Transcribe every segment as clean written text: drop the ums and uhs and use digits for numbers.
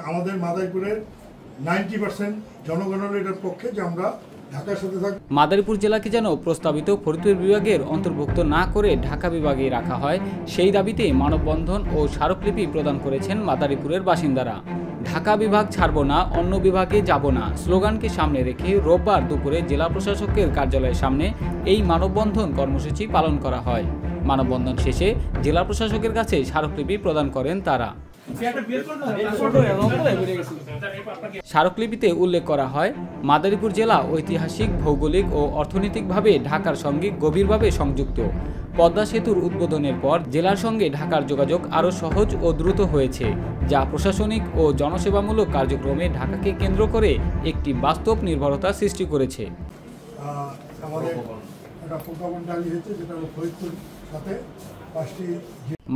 আমাদের মাদারীপুরের 90% জনগণের এটার পক্ষে যে আমরা ঢাকার সাথে থাকি। মাদারীপুর জেলাকে যেন প্রস্তাবিত ফরিদপুর বিভাগের অন্তর্ভুক্ত না করে ঢাকা বিভাগে রাখা হয়, সেই দাবিতে মানববন্ধন ও স্মারকলিপি প্রদান করেছেন মাদারীপুরের বাসিন্দারা। ঢাকা বিভাগ ছাড়ব না, অন্য বিভাগে যাব না স্লোগানকে সামনে রেখে রোববার দুপুরে জেলা প্রশাসকের কার্যালয়ের সামনে এই মানববন্ধন কর্মসূচি পালন করা হয়। মানববন্ধন শেষে জেলা প্রশাসকের কাছে স্মারকলিপি প্রদান করেন তারা। স্মারকলিপিতে উল্লেখ করা হয়, মাদারীপুর জেলা ঐতিহাসিক, ভৌগোলিক ও অর্থনৈতিকভাবে ঢাকার সঙ্গে গভীরভাবে সংযুক্ত। পদ্মা সেতুর উদ্বোধনের পর জেলার সঙ্গে ঢাকার যোগাযোগ আরও সহজ ও দ্রুত হয়েছে, যা প্রশাসনিক ও জনসেবামূলক কার্যক্রমে ঢাকাকে কেন্দ্র করে একটি বাস্তব নির্ভরতা সৃষ্টি করেছে।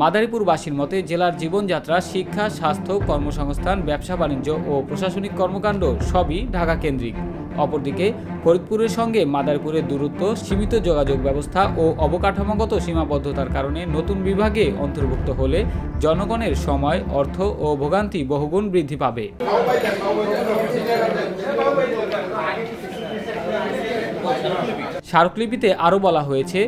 মাদারীপুরবাসীর মতে জেলার জীবনযাত্রা, শিক্ষা, স্বাস্থ্য, কর্মসংস্থান, ব্যবসা বাণিজ্য ও প্রশাসনিক কর্মকাণ্ড সবই ঢাকা কেন্দ্রিক। অপরদিকে ফরিদপুরের সঙ্গে মাদারীপুরের দূরত্ব, সীমিত যোগাযোগ ব্যবস্থা ও অবকাঠামোগত সীমাবদ্ধতার কারণে নতুন বিভাগে অন্তর্ভুক্ত হলে জনগণের সময়, অর্থ ও ভোগান্তি বহুগুণ বৃদ্ধি পাবে। স্মারকলিপিতে আরও বলা হয়েছে,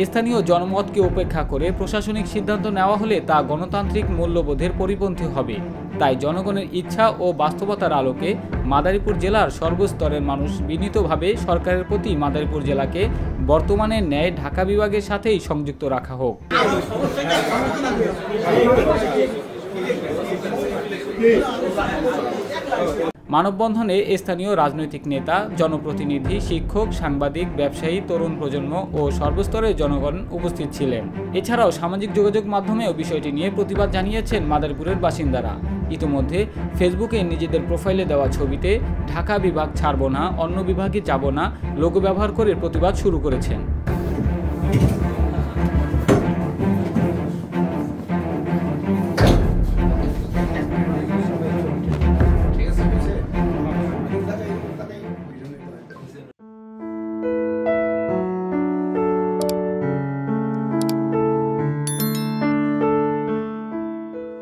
স্থানীয় জনমতকে উপেক্ষা করে প্রশাসনিক সিদ্ধান্ত নেওয়া হলে তা গণতান্ত্রিক মূল্যবোধের পরিপন্থী হবে। তাই জনগণের ইচ্ছা ও বাস্তবতার আলোকে মাদারীপুর জেলার সর্বস্তরের মানুষ বিনীতভাবে সরকারের প্রতি মাদারীপুর জেলাকে বর্তমানের ন্যায় ঢাকা বিভাগের সাথেই সংযুক্ত রাখা হোক। মানববন্ধনে স্থানীয় রাজনৈতিক নেতা, জনপ্রতিনিধি, শিক্ষক, সাংবাদিক, ব্যবসায়ী, তরুণ প্রজন্ম ও সর্বস্তরের জনগণ উপস্থিত ছিলেন। এছাড়াও সামাজিক যোগাযোগ মাধ্যমেও বিষয়টি নিয়ে প্রতিবাদ জানিয়েছেন মাদারীপুরের বাসিন্দারা। ইতিমধ্যে ফেসবুকে নিজেদের প্রোফাইলে দেওয়া ছবিতে ঢাকা বিভাগ ছাড়ব না, অন্য বিভাগে যাব না লোগো ব্যবহার করে প্রতিবাদ শুরু করেছেন।